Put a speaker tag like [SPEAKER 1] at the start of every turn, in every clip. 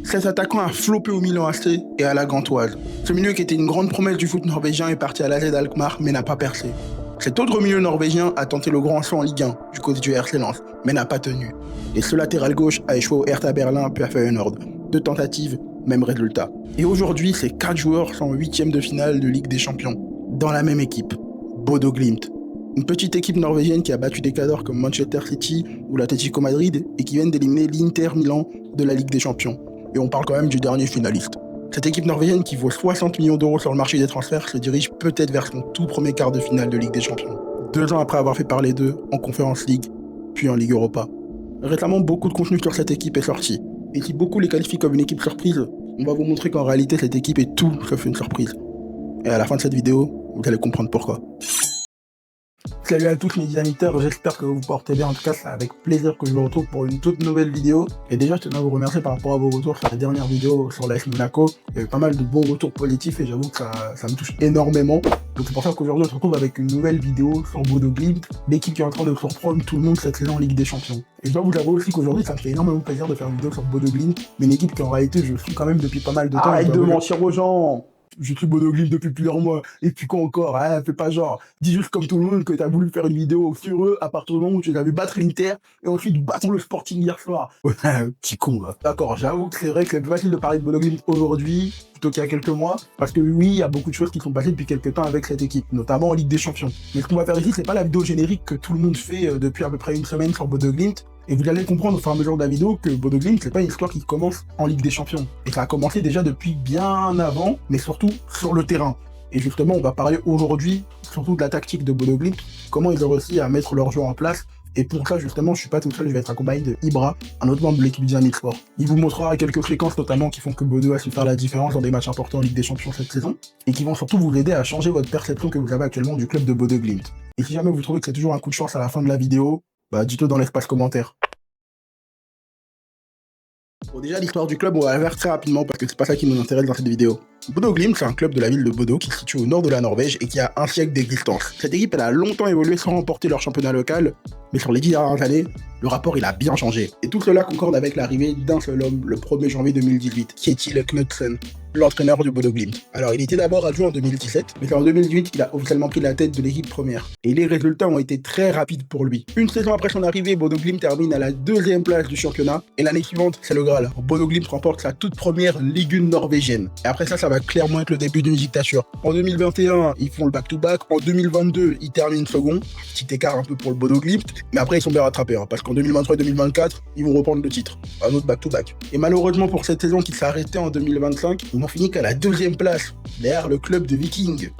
[SPEAKER 1] Cet attaquant a floppé au Milan AC et à la Gantoise. Ce milieu qui était une grande promesse du foot norvégien est parti à l'AZ Alkmaar mais n'a pas percé. Cet autre milieu norvégien a tenté le grand saut en Ligue 1 du côté du RC Lens mais n'a pas tenu. Et ce latéral gauche a échoué au Hertha Berlin puis à Feyenoord. 2 tentatives, même résultat. Et aujourd'hui, c'est 4 joueurs sont en 8e de finale de Ligue des Champions. Dans la même équipe, Bodo Glimt. Une petite équipe norvégienne qui a battu des cadors comme Manchester City ou l'Atlético Madrid et qui viennent d'éliminer l'Inter Milan de la Ligue des Champions. Et on parle quand même du dernier finaliste. Cette équipe norvégienne qui vaut 60 millions d'euros sur le marché des transferts se dirige peut-être vers son tout premier quart de finale de Ligue des Champions. 2 ans après avoir fait parler d'eux en Conference League, puis en Ligue Europa. Récemment, beaucoup de contenu sur cette équipe est sorti. Et si beaucoup les qualifient comme une équipe surprise, on va vous montrer qu'en réalité cette équipe est tout sauf une surprise. Et à la fin de cette vidéo, vous allez comprendre pourquoi. Salut à tous mes amiteurs, j'espère que vous vous portez bien. En tout cas, c'est avec plaisir que je vous retrouve pour une toute nouvelle vidéo. Et déjà, je tenais à vous remercier par rapport à vos retours sur la dernière vidéo sur l'AS Monaco. Il y a eu pas mal de bons retours positifs et j'avoue que ça me touche énormément. Donc c'est pour ça qu'aujourd'hui, on se retrouve avec une nouvelle vidéo sur Bodo Glimt, l'équipe qui est en train de surprendre tout le monde cette saison en Ligue des Champions. Et je dois vous avouer aussi qu'aujourd'hui, ça me fait énormément plaisir de faire une vidéo sur Bodo Glimt, mais une équipe qui en réalité, je suis quand même depuis pas mal de temps.
[SPEAKER 2] Arrête de mentir aux gens.
[SPEAKER 1] Je suis Bodo Glimt depuis plusieurs mois, et puis quoi encore, hein, fais pas genre, dis juste comme tout le monde que t'as voulu faire une vidéo fureux à partir du moment où tu as vu battre l'Inter, et ensuite battre le Sporting hier soir. Ouais, petit con là. D'accord, j'avoue que c'est vrai que c'est plus facile de parler de Bodo Glimt aujourd'hui, plutôt qu'il y a quelques mois, parce que oui, il y a beaucoup de choses qui sont passées depuis quelques temps avec cette équipe, notamment en Ligue des Champions. Mais ce qu'on va faire ici, c'est pas la vidéo générique que tout le monde fait depuis à peu près une semaine sur Bodo Glimt. Et vous allez comprendre au fur et à mesure de la vidéo que Bodo Glimt, c'est pas une histoire qui commence en Ligue des Champions. Et ça a commencé déjà depuis bien avant, mais surtout sur le terrain. Et justement, on va parler aujourd'hui surtout de la tactique de Bodo Glimt, comment ils ont réussi à mettre leur jeu en place. Et pour ça, justement, je suis pas tout seul, je vais être accompagné de Ibra, un autre membre de l'équipe Dynamic Sport. Il vous montrera quelques fréquences notamment qui font que Bodo a su faire la différence dans des matchs importants en Ligue des Champions cette saison, et qui vont surtout vous aider à changer votre perception que vous avez actuellement du club de Bodo Glimt. Et si jamais vous trouvez que c'est toujours un coup de chance à la fin de la vidéo, bah dites-le dans l'espace commentaire. Bon, déjà, l'histoire du club, on va la faire très rapidement parce que c'est pas ça qui nous intéresse dans cette vidéo. Bodo Glimt, c'est un club de la ville de Bodo qui se situe au nord de la Norvège et qui a un siècle d'existence. Cette équipe, elle a longtemps évolué sans remporter leur championnat local, mais sur les 10 dernières années, le rapport, il a bien changé. Et tout cela concorde avec l'arrivée d'un seul homme, le 1er janvier 2018, Kjetil Knutsen, l'entraîneur du Bodo Glimt. Alors, il était d'abord adjoint en 2017, mais c'est en 2018 qu'il a officiellement pris la tête de l'équipe première. Et les résultats ont été très rapides pour lui. Une saison après son arrivée, Bodo Glimt termine à la 2e place du championnat, et l'année suivante, c'est le Graal. Bodo Glimt remporte sa toute première Ligue 1 norvégienne. Et après ça va clairement être le début d'une dictature. En 2021, ils font le back-to-back. En 2022, ils terminent second. Petit écart un peu pour le Bodo Glimt, mais après ils sont bien rattrapés, parce qu'en 2023 et 2024, ils vont reprendre le titre. Un autre back-to-back. Et malheureusement pour cette saison qui s'est arrêtée en 2025, ils n'ont fini qu'à la 2e place, derrière le club de Viking.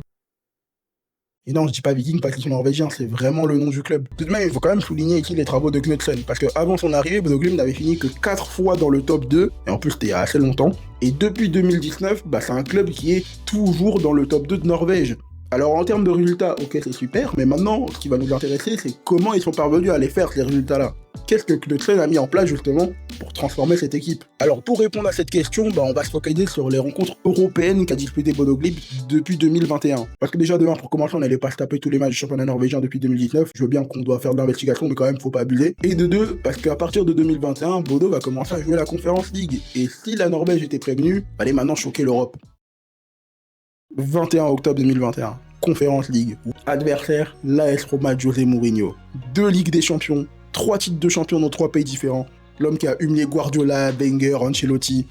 [SPEAKER 1] Et non, je dis pas Viking parce qu'ils sont norvégiens, c'est vraiment le nom du club. Tout de même, il faut quand même souligner ici les travaux de Knutsen, parce qu'avant son arrivée, Bodo Glimt n'avait fini que 4 fois dans le top 2, et en plus c'était il y a assez longtemps. Et depuis 2019, c'est un club qui est toujours dans le top 2 de Norvège. Alors en termes de résultats, ok c'est super, mais maintenant, ce qui va nous intéresser, c'est comment ils sont parvenus à les faire ces résultats-là. Qu'est-ce que Knutsen a mis en place justement pour transformer cette équipe? Alors pour répondre à cette question, on va se focaliser sur les rencontres européennes qu'a disputé Bodo Glimt depuis 2021. Parce que déjà de 1, pour commencer, on n'allait pas se taper tous les matchs du championnat norvégien depuis 2019. Je veux bien qu'on doit faire de l'investigation, mais quand même faut pas abuser. Et de 2, parce qu'à partir de 2021, Bodo va commencer à jouer la Conference League. Et si la Norvège était prévenue, allez maintenant choquer l'Europe. 21 octobre 2021. Conference League. Adversaire, l'AS Roma de José Mourinho. 2 Ligues des Champions, 3 titres de champion dans 3 pays différents. L'homme qui a humilié Guardiola, Wenger, Ancelotti.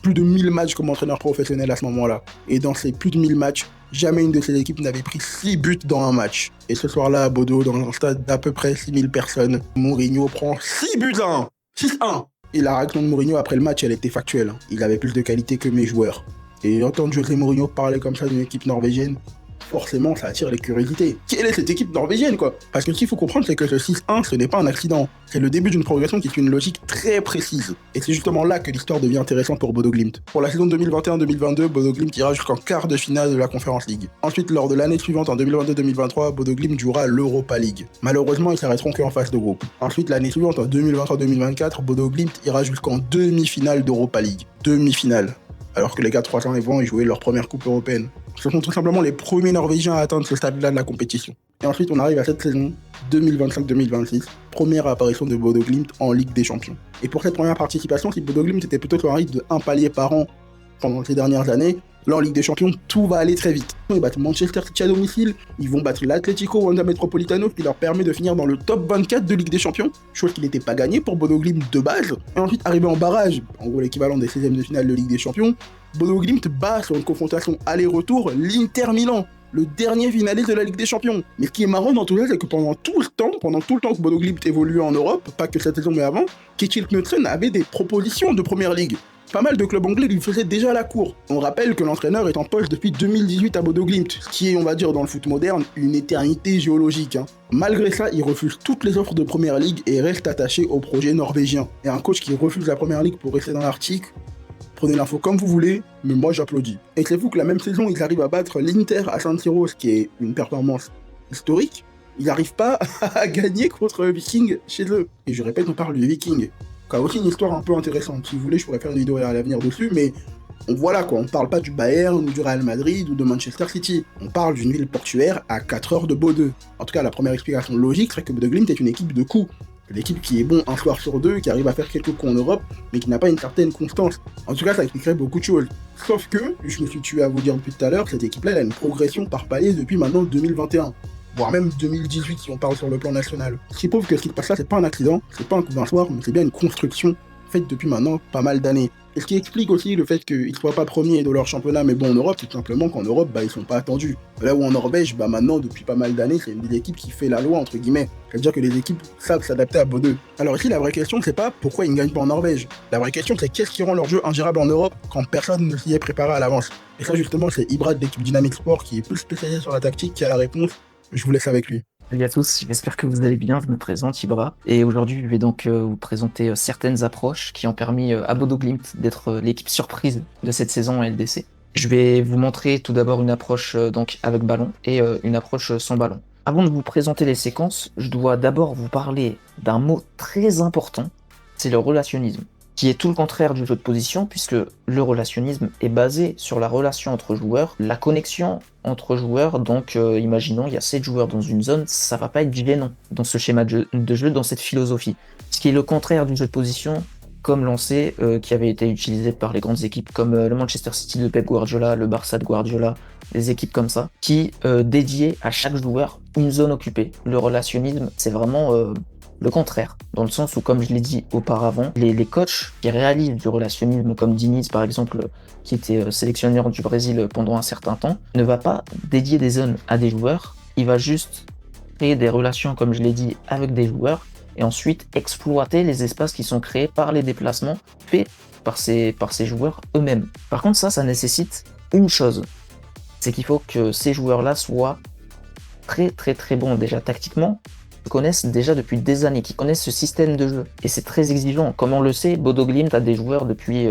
[SPEAKER 1] Plus de 1000 matchs comme entraîneur professionnel à ce moment-là. Et dans ces plus de 1000 matchs, jamais une de ces équipes n'avait pris 6 buts dans un match. Et ce soir-là, à Bodo, dans un stade d'à peu près 6000 personnes, Mourinho prend 6 buts à 1. 6-1. Et la réaction de Mourinho après le match, elle était factuelle. Il avait plus de qualité que mes joueurs. Et entendre José Mourinho parler comme ça d'une équipe norvégienne, forcément ça attire les curiosités. Quelle est cette équipe norvégienne quoi? Parce que ce qu'il faut comprendre c'est que ce 6-1 ce n'est pas un accident, c'est le début d'une progression qui suit une logique très précise. Et c'est justement là que l'histoire devient intéressante pour Bodo Glimt. Pour la saison 2021-2022, Bodo Glimt ira jusqu'en quart de finale de la Conference League. Ensuite, lors de l'année suivante, en 2022-2023, Bodo Glimt jouera l'Europa League. Malheureusement, ils s'arrêteront qu'en phase de groupe. Ensuite, l'année suivante, en 2023-2024, Bodo Glimt ira jusqu'en demi-finale d'Europa League. Demi-finale. Alors que les gars de 3 ans vont y jouer leur première coupe européenne. Ce sont tout simplement les premiers Norvégiens à atteindre ce stade-là de la compétition. Et ensuite, on arrive à cette saison, 2025-2026, première apparition de Bodo Glimt en Ligue des Champions. Et pour cette première participation, si Bodo Glimt était plutôt sur un rythme de 1 palier par an pendant ces dernières années, là en Ligue des Champions, tout va aller très vite. Ils battent Manchester City à domicile, ils vont battre l'Atlético Wanda Metropolitano, qui leur permet de finir dans le top 24 de Ligue des Champions, chose qui n'était pas gagnée pour Bodo Glimt de base. Et ensuite, arrivé en barrage, en gros l'équivalent des 16e de finale de Ligue des Champions, Bodo Glimt bat sur une confrontation aller-retour l'Inter Milan, le dernier finaliste de la Ligue des Champions. Mais ce qui est marrant dans tout ça, c'est que pendant tout le temps que Bodo Glimt évoluait en Europe, pas que cette saison mais avant, Kjetil Knutsen avait des propositions de Première Ligue. Pas mal de clubs anglais lui faisaient déjà la cour. On rappelle que l'entraîneur est en poste depuis 2018 à Bodo Glimt, ce qui est, on va dire, dans le foot moderne, une éternité géologique. Malgré ça, il refuse toutes les offres de Première Ligue et reste attaché au projet norvégien. Et un coach qui refuse la Première Ligue pour rester dans l'Arctique, prenez l'info comme vous voulez, mais moi j'applaudis. Et c'est fou que la même saison, ils arrivent à battre l'Inter à San Siro, ce qui est une performance historique. Ils n'arrivent pas à gagner contre Viking chez eux. Et je répète, on parle du Viking, qui a aussi une histoire un peu intéressante. Si vous voulez, je pourrais faire une vidéo à l'avenir dessus, mais voilà quoi, on parle pas du Bayern ou du Real Madrid ou de Manchester City. On parle d'une ville portuaire à 4 heures de Bodø. En tout cas, la première explication logique serait que Bodo Glimt est une équipe de coups. L'équipe qui est bon un soir sur deux, qui arrive à faire quelques coups en Europe, mais qui n'a pas une certaine constance. En tout cas, ça expliquerait beaucoup de choses. Sauf que, je me suis tué à vous dire depuis tout à l'heure, cette équipe-là, elle a une progression par palier depuis maintenant 2021. Voire même 2018 si on parle sur le plan national. Ce qui prouve que ce qui se passe là, c'est pas un accident, c'est pas un coup d'un soir, mais c'est bien une construction faite depuis maintenant pas mal d'années. Et ce qui explique aussi le fait qu'ils soient pas premiers de leur championnat, mais bon en Europe, c'est tout simplement qu'en Europe, ils sont pas attendus. Là où en Norvège, maintenant depuis pas mal d'années, c'est une des équipes qui fait la loi entre guillemets. C'est-à-dire que les équipes savent s'adapter à Bodø. Alors ici, la vraie question, c'est pas pourquoi ils ne gagnent pas en Norvège. La vraie question, c'est qu'est-ce qui rend leur jeu ingérable en Europe quand personne ne s'y est préparé à l'avance. Et ça justement, c'est Ibra de l'équipe Dynamic Sport qui est plus spécialisé sur la tactique qui a la réponse. Je vous laisse avec lui.
[SPEAKER 2] Salut à tous, j'espère que vous allez bien, je me présente Ibra et aujourd'hui je vais donc vous présenter certaines approches qui ont permis à Bodo Glimt d'être l'équipe surprise de cette saison en LDC. Je vais vous montrer tout d'abord une approche donc avec ballon et une approche sans ballon. Avant de vous présenter les séquences, je dois d'abord vous parler d'un mot très important, c'est le relationnisme, qui est tout le contraire du jeu de position puisque le relationnisme est basé sur la relation entre joueurs, la connexion entre joueurs, donc imaginons il y a 7 joueurs dans une zone, ça va pas être gênant dans ce schéma de jeu, dans cette philosophie. Ce qui est le contraire du jeu de position, comme l'on sait, qui avait été utilisé par les grandes équipes comme le Manchester City de Pep Guardiola, le Barça de Guardiola, des équipes comme ça, qui dédiaient à chaque joueur une zone occupée. Le relationnisme, c'est vraiment le contraire, dans le sens où, comme je l'ai dit auparavant, les coachs qui réalisent du relationnisme, comme Diniz par exemple, qui était sélectionneur du Brésil pendant un certain temps, ne va pas dédier des zones à des joueurs, il va juste créer des relations, comme je l'ai dit, avec des joueurs, et ensuite exploiter les espaces qui sont créés par les déplacements faits par ces joueurs eux-mêmes. Par contre, ça nécessite une chose, c'est qu'il faut que ces joueurs-là soient très très très bons déjà tactiquement, connaissent déjà depuis des années, qui connaissent ce système de jeu. Et c'est très exigeant. Comme on le sait, Bodo Glimt a des joueurs depuis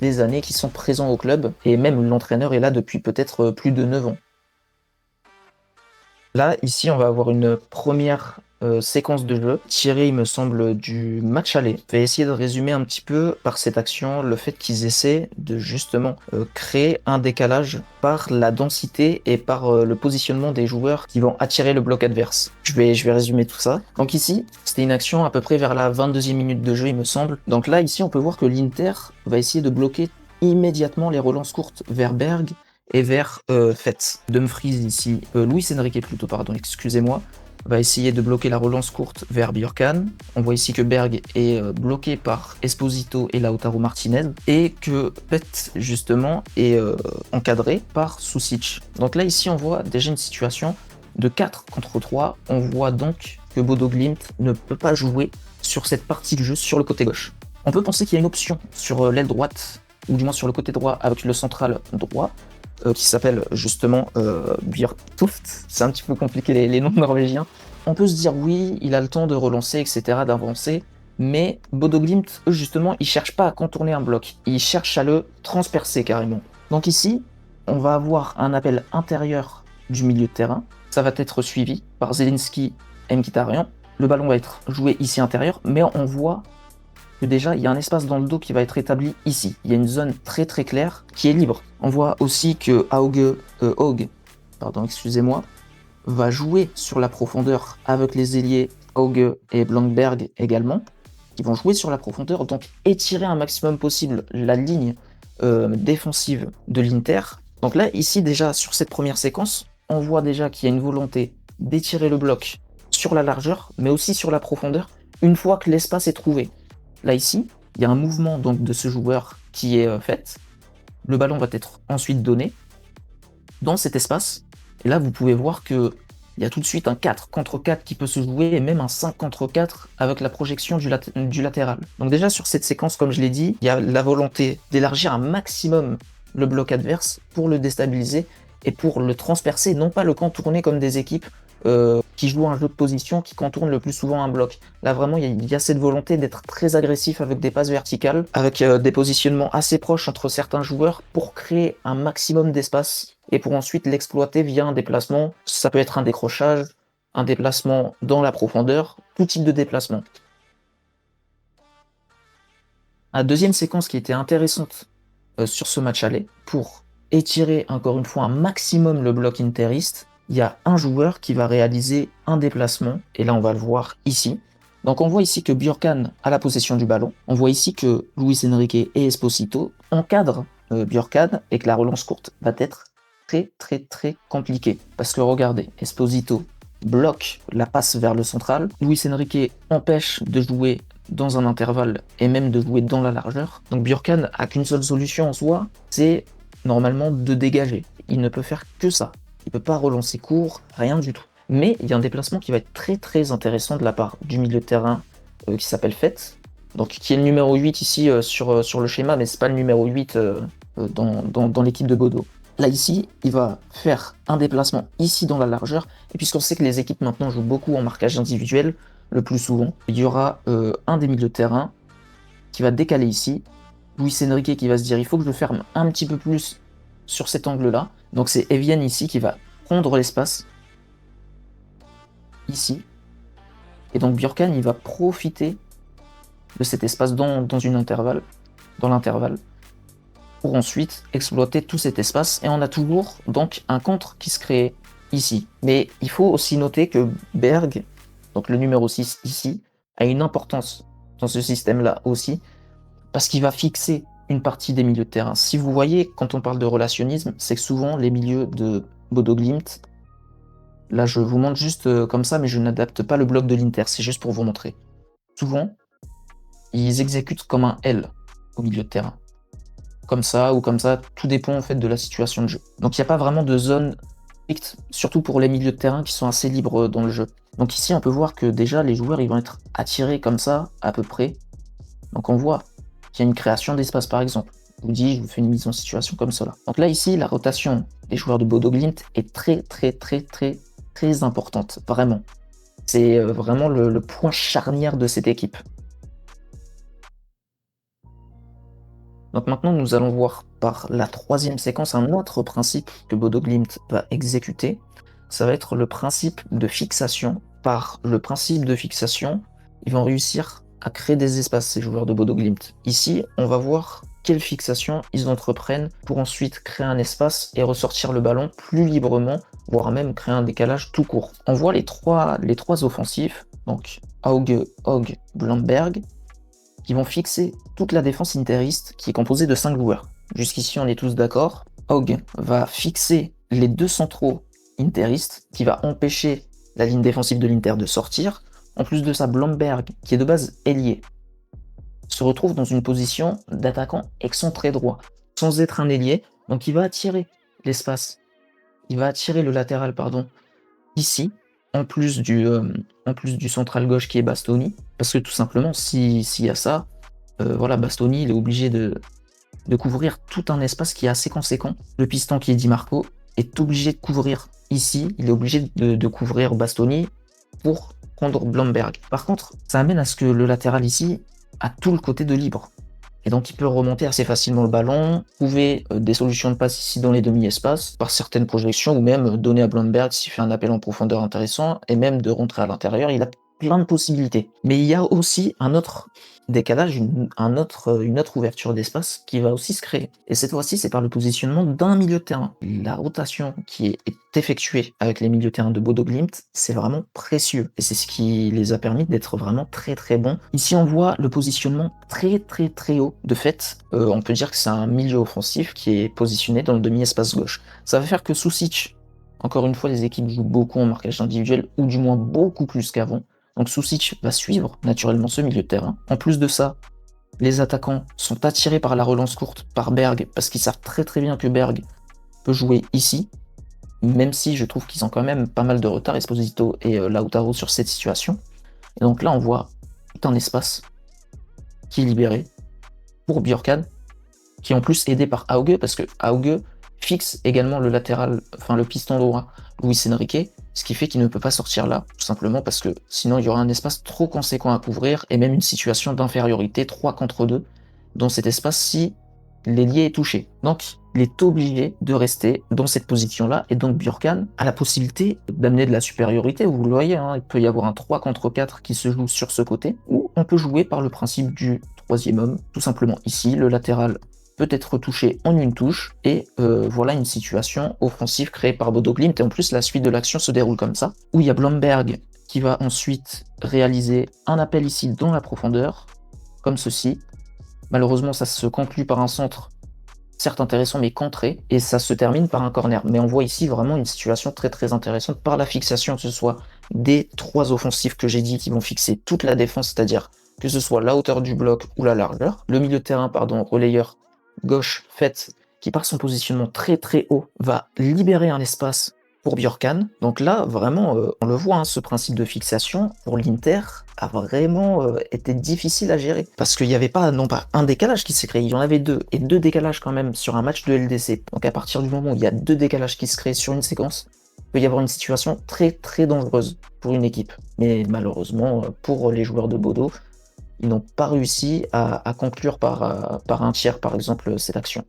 [SPEAKER 2] des années qui sont présents au club, et même l'entraîneur est là depuis peut-être plus de 9 ans. Là, ici, on va avoir une première séquence de jeu tirée, il me semble, du match aller. Je vais essayer de résumer un petit peu par cette action le fait qu'ils essaient de justement créer un décalage par la densité et par le positionnement des joueurs qui vont attirer le bloc adverse. Je vais résumer tout ça. Donc ici, c'était une action à peu près vers la 22e minute de jeu, il me semble. Donc là, ici, on peut voir que l'Inter va essayer de bloquer immédiatement les relances courtes vers Berg et vers Fetz. Dumfries ici, Luis Enrique plutôt, pardon, excusez-moi, va essayer de bloquer la relance courte vers Bjorkan. On voit ici que Berg est bloqué par Esposito et Lautaro Martinez et que Pet justement est encadré par Susic. Donc là ici on voit déjà une situation de 4 contre 3. On voit donc que Bodo Glimt ne peut pas jouer sur cette partie du jeu sur le côté gauche. On peut penser qu'il y a une option sur l'aile droite ou du moins sur le côté droit avec le central droit qui s'appelle justement Bjørtuft. C'est un petit peu compliqué les noms norvégiens. On peut se dire oui, il a le temps de relancer, etc., d'avancer, mais Bodo Glimt, eux justement, ils cherchent pas à contourner un bloc, ils cherchent à le transpercer carrément. Donc ici, on va avoir un appel intérieur du milieu de terrain, ça va être suivi par Zelinski et Mkhitaryan. Le ballon va être joué ici intérieur, mais on voit que déjà il y a un espace dans le dos qui va être établi ici. Il y a une zone très très claire qui est libre. On voit aussi que Haug, excusez-moi, va jouer sur la profondeur avec les ailiers Hauge et Blankberg également, qui vont jouer sur la profondeur, donc étirer un maximum possible la ligne défensive de l'Inter. Donc là, ici déjà, sur cette première séquence, on voit déjà qu'il y a une volonté d'étirer le bloc sur la largeur, mais aussi sur la profondeur, une fois que l'espace est trouvé. Là, ici, il y a un mouvement donc de ce joueur qui est fait. Le ballon va être ensuite donné dans cet espace. Et là, vous pouvez voir qu'il y a tout de suite un 4 contre 4 qui peut se jouer, et même un 5 contre 4 avec la projection du latéral. Donc déjà, sur cette séquence, comme je l'ai dit, il y a la volonté d'élargir un maximum le bloc adverse pour le déstabiliser et pour le transpercer, non pas le contourner comme des équipes qui jouent un jeu de position qui contourne le plus souvent un bloc. Là vraiment il y a cette volonté d'être très agressif avec des passes verticales, avec des positionnements assez proches entre certains joueurs pour créer un maximum d'espace et pour ensuite l'exploiter via un déplacement. Ça peut être un décrochage, un déplacement dans la profondeur, tout type de déplacement. La deuxième séquence qui était intéressante sur ce match aller, pour étirer encore une fois un maximum le bloc interiste, il y a un joueur qui va réaliser un déplacement, et là on va le voir ici. Donc on voit ici que Bjorkan a la possession du ballon, on voit ici que Luis Enrique et Esposito encadrent Bjorkan, et que la relance courte va être très compliquée. Parce que regardez, Esposito bloque la passe vers le central, Luis Enrique empêche de jouer dans un intervalle et même de jouer dans la largeur. Donc Bjorkan a qu'une seule solution en soi, c'est normalement de dégager. Il ne peut faire que ça. Il ne peut pas relancer court, rien du tout. Mais il y a un déplacement qui va être très intéressant de la part du milieu de terrain qui s'appelle Fett, donc qui est le numéro 8 ici sur le schéma, mais c'est pas le numéro 8 dans l'équipe de Bodo. Là ici, il va faire un déplacement ici dans la largeur, et puisqu'on sait que les équipes maintenant jouent beaucoup en marquage individuel, le plus souvent, il y aura un des milieux de terrain qui va décaler ici, Luis Enrique qui va se dire il faut que je ferme un petit peu plus sur cet angle-là. Donc c'est Evian ici qui va prendre l'espace, ici. Et donc Bjorkan, il va profiter de cet espace dans l'intervalle, pour ensuite exploiter tout cet espace. Et on a toujours donc un contre qui se crée ici. Mais il faut aussi noter que Berg, donc le numéro 6 ici, a une importance dans ce système-là aussi, parce qu'il va fixer une partie des milieux de terrain. Si vous voyez, quand on parle de relationnisme, c'est que souvent les milieux de Bodo Glimt, là je vous montre juste comme ça, mais je n'adapte pas le bloc de l'Inter, c'est juste pour vous montrer. Souvent, ils exécutent comme un L au milieu de terrain. Comme ça ou comme ça, tout dépend en fait de la situation de jeu. Donc il n'y a pas vraiment de zone stricte, surtout pour les milieux de terrain qui sont assez libres dans le jeu. Donc ici on peut voir que déjà les joueurs ils vont être attirés comme ça, à peu près. Donc on voit qu'il y a une création d'espace par exemple. Je vous dis, je vous fais une mise en situation comme cela. Donc là ici, la rotation des joueurs de Bodo Glimt est très importante, vraiment. C'est vraiment le point charnière de cette équipe. Donc maintenant, nous allons voir par la troisième séquence un autre principe que Bodo Glimt va exécuter. Ça va être le principe de fixation. Par le principe de fixation, ils vont réussir à créer des espaces, ces joueurs de Bodo Glimt. Ici, on va voir quelle fixation ils entreprennent pour ensuite créer un espace et ressortir le ballon plus librement, voire même créer un décalage tout court. On voit les trois offensifs, donc Hauge, Blankberg, qui vont fixer toute la défense interiste qui est composée de 5 joueurs. Jusqu'ici, on est tous d'accord. Hauge va fixer les 2 centraux interistes, qui va empêcher la ligne défensive de l'Inter de sortir. En plus de ça, Blankberg, qui est de base ailier, se retrouve dans une position d'attaquant excentré droit, sans être un ailier. Donc il va attirer l'espace. Il va attirer le latéral, ici, en plus du central gauche qui est Bastoni, parce que tout simplement, s'il y a ça, voilà, Bastoni, il est obligé de couvrir tout un espace qui est assez conséquent. Le piston qui est Di Marco est obligé de couvrir ici, il est obligé de couvrir Bastoni pour prendre Blankberg. Par contre, ça amène à ce que le latéral ici a tout le côté de libre. Et donc il peut remonter assez facilement le ballon, trouver des solutions de passe ici dans les demi-espaces, par certaines projections, ou même donner à Blankberg s'il fait un appel en profondeur intéressant, et même de rentrer à l'intérieur. Il a plein de possibilités. Mais il y a aussi un autre décalage, une autre ouverture d'espace qui va aussi se créer. Et cette fois-ci, c'est par le positionnement d'un milieu de terrain. La rotation qui est effectuée avec les milieux de terrain de Bodo Glimt, c'est vraiment précieux. Et c'est ce qui les a permis d'être vraiment très très bons. Ici, on voit le positionnement très très très haut. De fait, on peut dire que c'est un milieu offensif qui est positionné dans le demi-espace gauche. Ça va faire que Susic, encore une fois, les équipes jouent beaucoup en marquage individuel, ou du moins beaucoup plus qu'avant. Donc Susic va suivre naturellement ce milieu de terrain. En plus de ça, les attaquants sont attirés par la relance courte par Berg, parce qu'ils savent très très bien que Berg peut jouer ici, même si je trouve qu'ils ont quand même pas mal de retard, Esposito et Lautaro, sur cette situation. Et donc là, on voit tout un espace qui est libéré pour Björkan, qui est en plus aidé par Auge, parce que Auge fixe également le latéral, enfin le piston droit, Luis Enrique, ce qui fait qu'il ne peut pas sortir là, tout simplement parce que sinon il y aura un espace trop conséquent à couvrir et même une situation d'infériorité 3 contre 2 dans cet espace si l'ailier est touché. Donc il est obligé de rester dans cette position-là et donc Björkan a la possibilité d'amener de la supériorité, vous le voyez, hein, il peut y avoir un 3 contre 4 qui se joue sur ce côté, ou on peut jouer par le principe du troisième homme, tout simplement ici, le latéral peut être touché en une touche, et voilà une situation offensive créée par Bodo Glimt, et en plus la suite de l'action se déroule comme ça, où il y a Blomberg qui va ensuite réaliser un appel ici dans la profondeur, comme ceci. Malheureusement ça se conclut par un centre, certes intéressant mais contré, et ça se termine par un corner. Mais on voit ici vraiment une situation très très intéressante par la fixation, que ce soit des trois offensifs que j'ai dit qui vont fixer toute la défense, c'est-à-dire que ce soit la hauteur du bloc ou la largeur. Le milieu de terrain, relayeur gauche faite, qui par son positionnement très très haut va libérer un espace pour Björkan. Donc là, vraiment, on le voit, hein, ce principe de fixation pour l'Inter a vraiment été difficile à gérer. Parce qu'il n'y avait pas, non pas un décalage qui s'est créé, il y en avait deux. Et deux décalages quand même sur un match de LDC. Donc à partir du moment où il y a deux décalages qui se créent sur une séquence, il peut y avoir une situation très très dangereuse pour une équipe. Mais malheureusement, pour les joueurs de Bodo, ils n'ont pas réussi à conclure par un tiers, par exemple, cette action.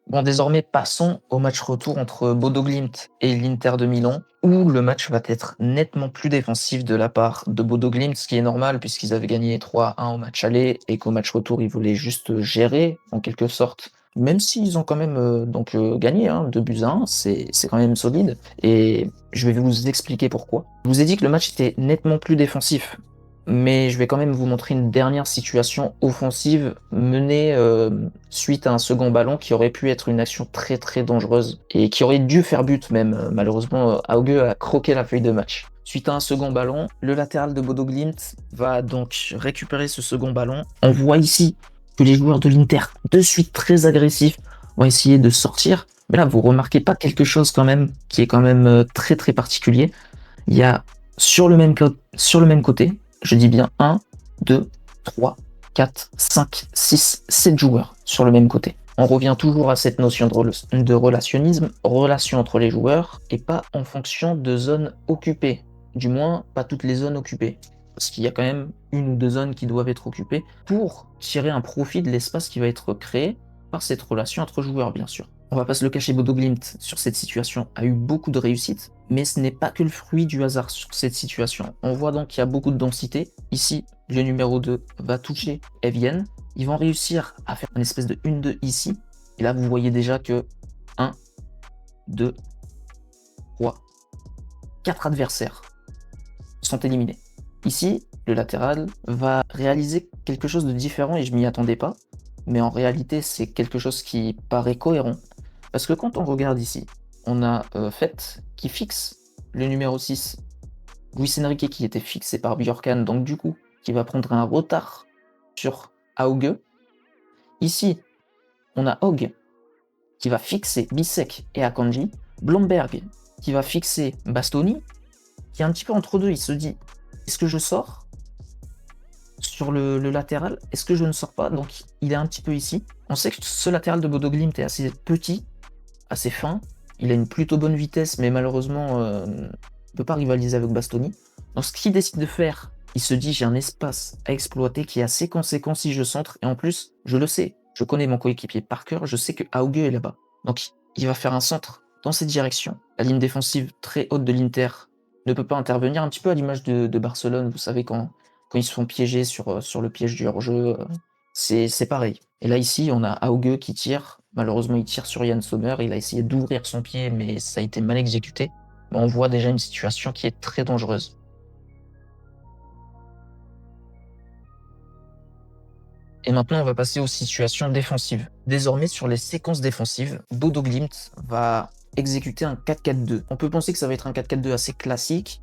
[SPEAKER 2] Bon, désormais, passons au match retour entre Bodo Glimt et l'Inter de Milan, où le match va être nettement plus défensif de la part de Bodo Glimt, ce qui est normal puisqu'ils avaient gagné 3-1 au match aller et qu'au match retour, ils voulaient juste gérer, en quelque sorte. Même s'ils ont quand même gagné, hein, 2-1, c'est quand même solide. Et je vais vous expliquer pourquoi. Je vous ai dit que le match était nettement plus défensif, mais je vais quand même vous montrer une dernière situation offensive menée suite à un second ballon qui aurait pu être une action très très dangereuse et qui aurait dû faire but même. Malheureusement, Auge a croqué la feuille de match. Suite à un second ballon, le latéral de Bodo Glimt va donc récupérer ce second ballon. On voit ici que les joueurs de l'Inter, de suite très agressifs, vont essayer de sortir. Mais là, vous remarquez pas quelque chose quand même qui est quand même très très particulier. Il y a sur le même côté, je dis bien 1, 2, 3, 4, 5, 6, 7 joueurs sur le même côté. On revient toujours à cette notion de relationnisme, relation entre les joueurs, et pas en fonction de zones occupées. Du moins, pas toutes les zones occupées. Parce qu'il y a quand même une ou deux zones qui doivent être occupées pour tirer un profit de l'espace qui va être créé par cette relation entre joueurs, bien sûr. On va pas se le cacher, Bodo Glimt, sur cette situation, a eu beaucoup de réussite, mais ce n'est pas que le fruit du hasard sur cette situation. On voit donc qu'il y a beaucoup de densité. Ici, le numéro 2 va toucher Evian. Ils vont réussir à faire une espèce de 1-2 ici. Et là, vous voyez déjà que 1, 2, 3, 4 adversaires sont éliminés. Ici, le latéral va réaliser quelque chose de différent et je m'y attendais pas. Mais en réalité, c'est quelque chose qui paraît cohérent. Parce que quand on regarde ici, on a Fett qui fixe le numéro 6, Luis Enrique qui était fixé par Björkan, donc du coup, qui va prendre un retard sur Auge. Ici, on a Hogg qui va fixer Bisek et Akanji, Blomberg qui va fixer Bastoni, qui est un petit peu entre deux, il se dit, est-ce que je sors sur le latéral, est-ce que je ne sors pas? Donc il est un petit peu ici. On sait que ce latéral de Bodo Glimt est assez petit, assez fin, il a une plutôt bonne vitesse, mais malheureusement ne peut pas rivaliser avec Bastoni. Donc ce qu'il décide de faire, il se dit j'ai un espace à exploiter qui est assez conséquent si je centre, et en plus, je le sais, je connais mon coéquipier par cœur, je sais que Auge est là-bas. Donc il va faire un centre dans cette direction. La ligne défensive très haute de l'Inter ne peut pas intervenir, un petit peu à l'image de Barcelone, vous savez, quand ils se font piéger sur le piège du hors-jeu, c'est pareil. Et là, ici, on a Hauge qui tire. Malheureusement, il tire sur Yann Sommer. Il a essayé d'ouvrir son pied, mais ça a été mal exécuté. On voit déjà une situation qui est très dangereuse. Et maintenant, on va passer aux situations défensives. Désormais, sur les séquences défensives, Bodo Glimt va exécuter un 4-4-2. On peut penser que ça va être un 4-4-2 assez classique,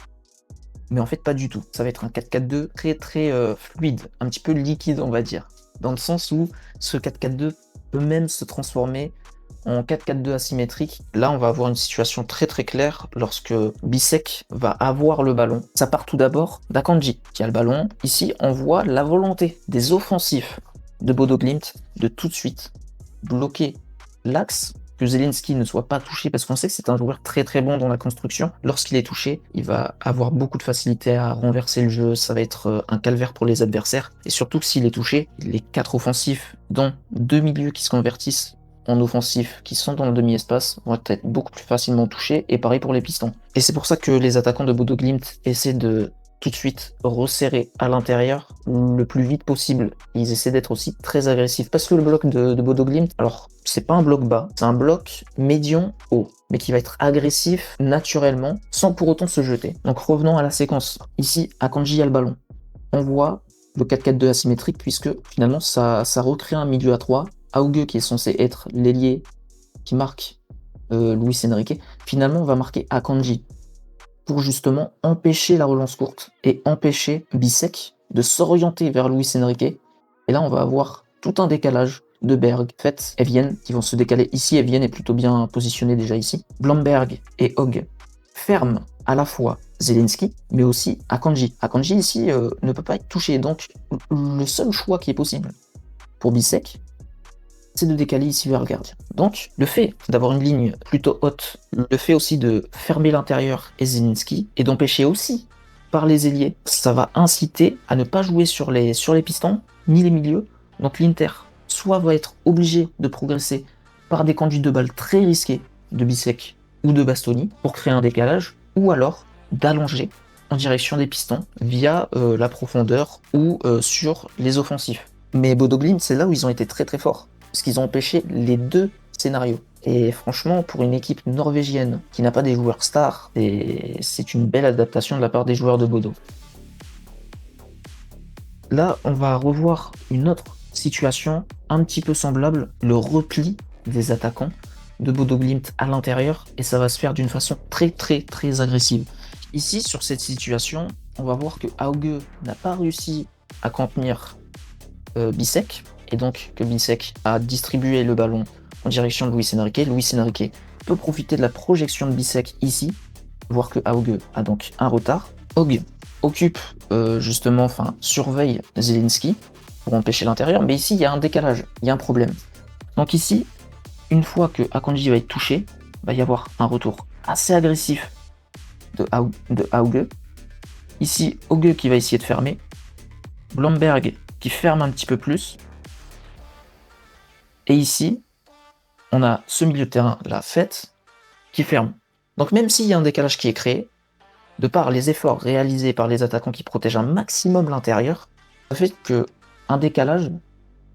[SPEAKER 2] mais en fait pas du tout. Ça va être un 4-4-2 très très fluide, un petit peu liquide on va dire, dans le sens où ce 4-4-2 peut même se transformer en 4-4-2 asymétrique. Là on va avoir une situation très très claire lorsque Bisek va avoir le ballon. Ça part tout d'abord d'Akanji qui a le ballon. Ici on voit la volonté des offensifs de Bodo Glimt de tout de suite bloquer l'axe, que Zelinski ne soit pas touché, parce qu'on sait que c'est un joueur très très bon dans la construction. Lorsqu'il est touché, il va avoir beaucoup de facilité à renverser le jeu, ça va être un calvaire pour les adversaires, et surtout que s'il est touché, les 4 offensifs, dont 2 milieux qui se convertissent en offensifs, qui sont dans le demi-espace, vont être beaucoup plus facilement touchés, et pareil pour les pistons. Et c'est pour ça que les attaquants de Bodo Glimt essaient de tout de suite resserrer à l'intérieur le plus vite possible. Ils essaient d'être aussi très agressifs, parce que le bloc de Bodo Glimt, alors c'est pas un bloc bas, c'est un bloc médian haut, mais qui va être agressif naturellement, sans pour autant se jeter. Donc revenons à la séquence. Ici, Akanji a le ballon. On voit le 4-4-2 asymétrique, puisque finalement ça recrée un milieu à 3. Hauge, qui est censé être l'ailier qui marque Luis Enrique, finalement va marquer Akanji, pour justement empêcher la relance courte et empêcher Bisek de s'orienter vers Luis Enrique. Et là, on va avoir tout un décalage de Berg, Fett et Vienne qui vont se décaler ici, et Vienne est plutôt bien positionné déjà ici. Blomberg et Hogg ferment à la fois Zelinski, mais aussi Akanji. Akanji ici ne peut pas être touché, donc le seul choix qui est possible pour Bisek, c'est de décaler ici vers le gardien. Donc, le fait d'avoir une ligne plutôt haute, le fait aussi de fermer l'intérieur et Zelinski, et d'empêcher aussi par les ailiers, ça va inciter à ne pas jouer sur les pistons, ni les milieux. Donc l'Inter, soit va être obligé de progresser par des conduites de balles très risquées de Bisek ou de Bastoni, pour créer un décalage, ou alors d'allonger en direction des pistons, via la profondeur ou sur les offensifs. Mais Bodo Glimt, c'est là où ils ont été très très forts, parce qu'ils ont empêché les deux scénarios. Et franchement, pour une équipe norvégienne qui n'a pas des joueurs stars, c'est une belle adaptation de la part des joueurs de Bodo. Là, on va revoir une autre situation un petit peu semblable, le repli des attaquants de Bodo Glimt à l'intérieur, et ça va se faire d'une façon très très très agressive. Ici, sur cette situation, on va voir que Hauge n'a pas réussi à contenir Bisek, et donc que Bisek a distribué le ballon en direction de Luis Enrique. Luis Enrique peut profiter de la projection de Bisek ici, voir que Hauge a donc un retard. Hogg occupe surveille Zelinski pour empêcher l'intérieur, mais ici il y a un décalage, il y a un problème. Donc ici, une fois que Akanji va être touché, il va y avoir un retour assez agressif de Hauge. Ici, Hauge qui va essayer de fermer, Blomberg qui ferme un petit peu plus, et ici, on a ce milieu de terrain, la Fett, qui ferme. Donc même s'il y a un décalage qui est créé, de par les efforts réalisés par les attaquants qui protègent un maximum l'intérieur, ça fait qu'un décalage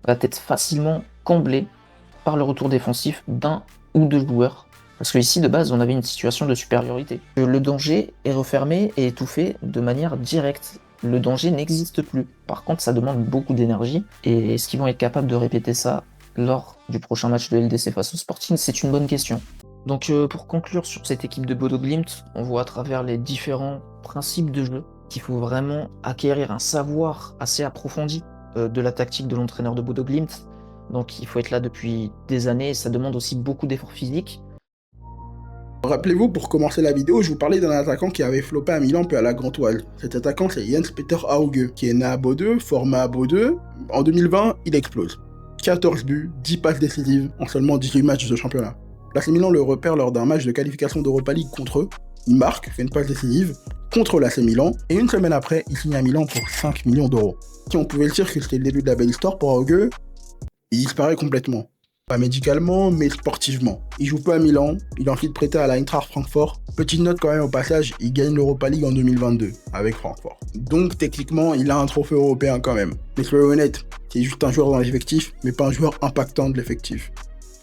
[SPEAKER 2] va être facilement comblé par le retour défensif d'un ou deux joueurs. Parce que ici, de base, on avait une situation de supériorité. Le danger est refermé et étouffé de manière directe. Le danger n'existe plus. Par contre, ça demande beaucoup d'énergie. Et est-ce qu'ils vont être capables de répéter ça lors du prochain match de LDC face au Sporting? C'est une bonne question. Donc pour conclure sur cette équipe de Bodo Glimt, on voit à travers les différents principes de jeu qu'il faut vraiment acquérir un savoir assez approfondi de la tactique de l'entraîneur de Bodo Glimt. Donc il faut être là depuis des années et ça demande aussi beaucoup d'efforts physiques.
[SPEAKER 1] Rappelez-vous, pour commencer la vidéo, je vous parlais d'un attaquant qui avait floppé à Milan puis à la Grande Toile. Cet attaquant, c'est Jens Peter Hauge, qui est né à Bodø, formé à Bodø. En 2020, il explose. 14 buts, 10 passes décisives en seulement 18 matchs de championnat. L'AC Milan le repère lors d'un match de qualification d'Europa League contre eux. Il marque, fait une passe décisive contre l'AC Milan, et une semaine après, il signe à Milan pour 5 millions d'euros. Si on pouvait le dire que c'était le début de la belle histoire pour Hauge, il disparaît complètement. Pas médicalement, mais sportivement. Il joue peu à Milan, il est ensuite prêté à l'Eintracht Francfort. Petite note quand même au passage, il gagne l'Europa League en 2022 avec Francfort. Donc techniquement, il a un trophée européen quand même. Mais soyons honnêtes, c'est juste un joueur dans l'effectif, mais pas un joueur impactant de l'effectif.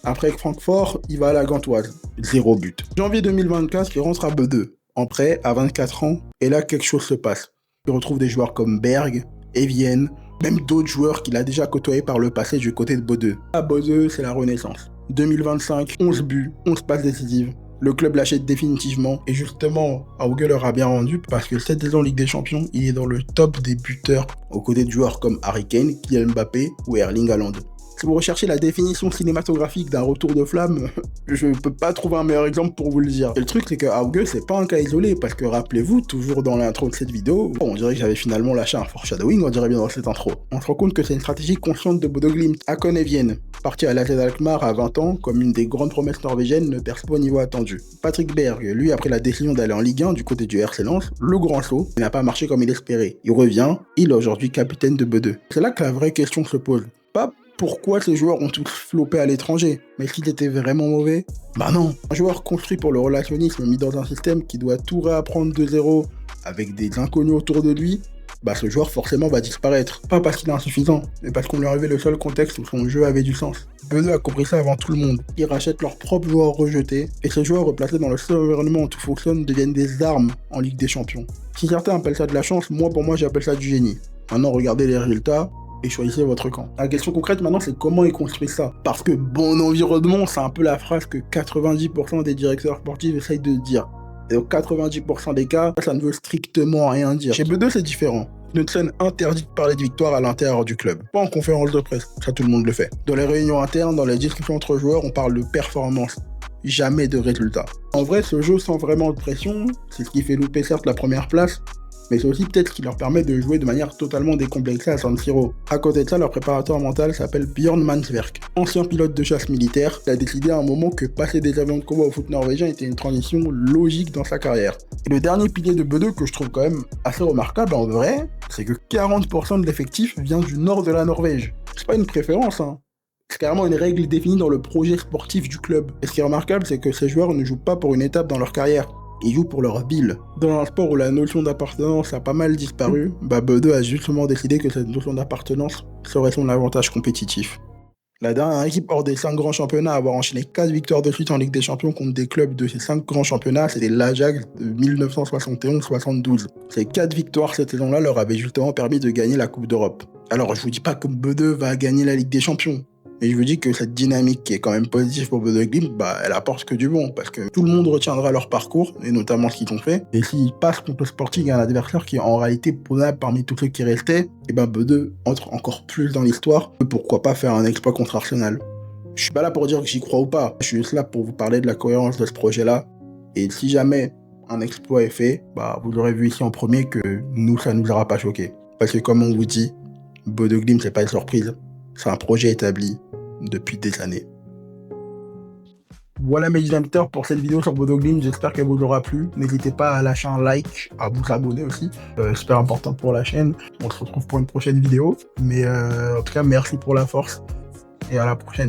[SPEAKER 1] Après Francfort, il va à la Gantoise, 0 but. Janvier 2024, il rentre à B2, en prêt à 24 ans, et là quelque chose se passe. Il retrouve des joueurs comme Berg, Evienne, même d'autres joueurs qu'il a déjà côtoyés par le passé du côté de Bodø. À Bodø, c'est la renaissance. 2025, 11 buts, 11 passes décisives. Le club l'achète définitivement. Et justement, Auge leur a bien rendu parce que cette saison en Ligue des Champions, il est dans le top des buteurs aux côtés de joueurs comme Harry Kane, Kylian Mbappé ou Erling Haaland. Si vous recherchez la définition cinématographique d'un retour de flamme, je peux pas trouver un meilleur exemple pour vous le dire. Et le truc, c'est que Auge, c'est pas un cas isolé, parce que rappelez-vous, toujours dans l'intro de cette vidéo, on dirait que j'avais finalement lâché un foreshadowing, on dirait bien dans cette intro. On se rend compte que c'est une stratégie consciente de Bodo Glimt. Akon Evienne, parti à l'AZ Alkmaar à 20 ans, comme une des grandes promesses norvégiennes, ne perce pas au niveau attendu. Patrick Berg, lui, après la décision d'aller en Ligue 1 du côté du RC Lens, le grand saut, n'a pas marché comme il espérait. Il revient, il est aujourd'hui capitaine de Bodø. C'est là que la vraie question se pose. Pas pourquoi ces joueurs ont tous floppé à l'étranger. Mais s'ils étaient vraiment mauvais? Bah non. Un joueur construit pour le relationnisme mis dans un système qui doit tout réapprendre de zéro avec des inconnus autour de lui, bah ce joueur forcément va disparaître. Pas parce qu'il est insuffisant, mais parce qu'on lui a enlevé le seul contexte où son jeu avait du sens. Bodø a compris ça avant tout le monde. Ils rachètent leurs propres joueurs rejetés, et ces joueurs replacés dans le seul environnement où tout fonctionne deviennent des armes en Ligue des Champions. Si certains appellent ça de la chance, moi pour moi j'appelle ça du génie. Maintenant regardez les résultats, et choisissez votre camp. La question concrète maintenant, c'est comment ils construisent ça. Parce que bon environnement, c'est un peu la phrase que 90% des directeurs sportifs essayent de dire. Et dans 90% des cas, ça ne veut strictement rien dire. Chez Bodø, c'est différent. Knudsen interdit de parler de victoire à l'intérieur du club. Pas en conférence de presse, ça tout le monde le fait. Dans les réunions internes, dans les discussions entre joueurs, on parle de performance. Jamais de résultats. En vrai, ce jeu sans vraiment de pression, c'est ce qui fait louper certes la première place, mais c'est aussi peut-être ce qui leur permet de jouer de manière totalement décomplexée à San Siro. À côté de ça, leur préparateur mental s'appelle Björn Mansverk. Ancien pilote de chasse militaire, il a décidé à un moment que passer des avions de combat au foot norvégien était une transition logique dans sa carrière. Et le dernier pilier de Bodø que je trouve quand même assez remarquable en vrai, c'est que 40% de l'effectif vient du nord de la Norvège. C'est pas une préférence, hein. C'est carrément une règle définie dans le projet sportif du club. Et ce qui est remarquable, c'est que ces joueurs ne jouent pas pour une étape dans leur carrière. Ils jouent pour leur ville. Dans un sport où la notion d'appartenance a pas mal disparu, Bodø a justement décidé que cette notion d'appartenance serait son avantage compétitif. La dernière équipe hors des 5 grands championnats à avoir enchaîné 4 victoires de suite en Ligue des Champions contre des clubs de ces 5 grands championnats, c'était l'Ajax de 1971-72. Ces 4 victoires cette saison-là leur avaient justement permis de gagner la Coupe d'Europe. Alors je vous dis pas que Bodø va gagner la Ligue des Champions, mais je vous dis que cette dynamique qui est quand même positive pour Bodø Glimt, elle apporte que du bon, parce que tout le monde retiendra leur parcours, et notamment ce qu'ils ont fait. Et s'ils passent contre le Sporting, un adversaire qui est en réalité prenable parmi tous ceux qui restaient, et Bodø entre encore plus dans l'histoire. Pourquoi pas faire un exploit contre Arsenal? Je suis pas là pour dire que j'y crois ou pas, je suis juste là pour vous parler de la cohérence de ce projet-là. Et si jamais un exploit est fait, vous aurez vu ici en premier que nous, ça nous aura pas choqué. Parce que comme on vous dit, Bodø Glimt, c'est pas une surprise. C'est un projet établi depuis des années. Voilà mes auditeurs pour cette vidéo sur Bodø Glimt, j'espère qu'elle vous aura plu. N'hésitez pas à lâcher un like, à vous abonner aussi, super important pour la chaîne. On se retrouve pour une prochaine vidéo, mais en tout cas merci pour la force et à la prochaine.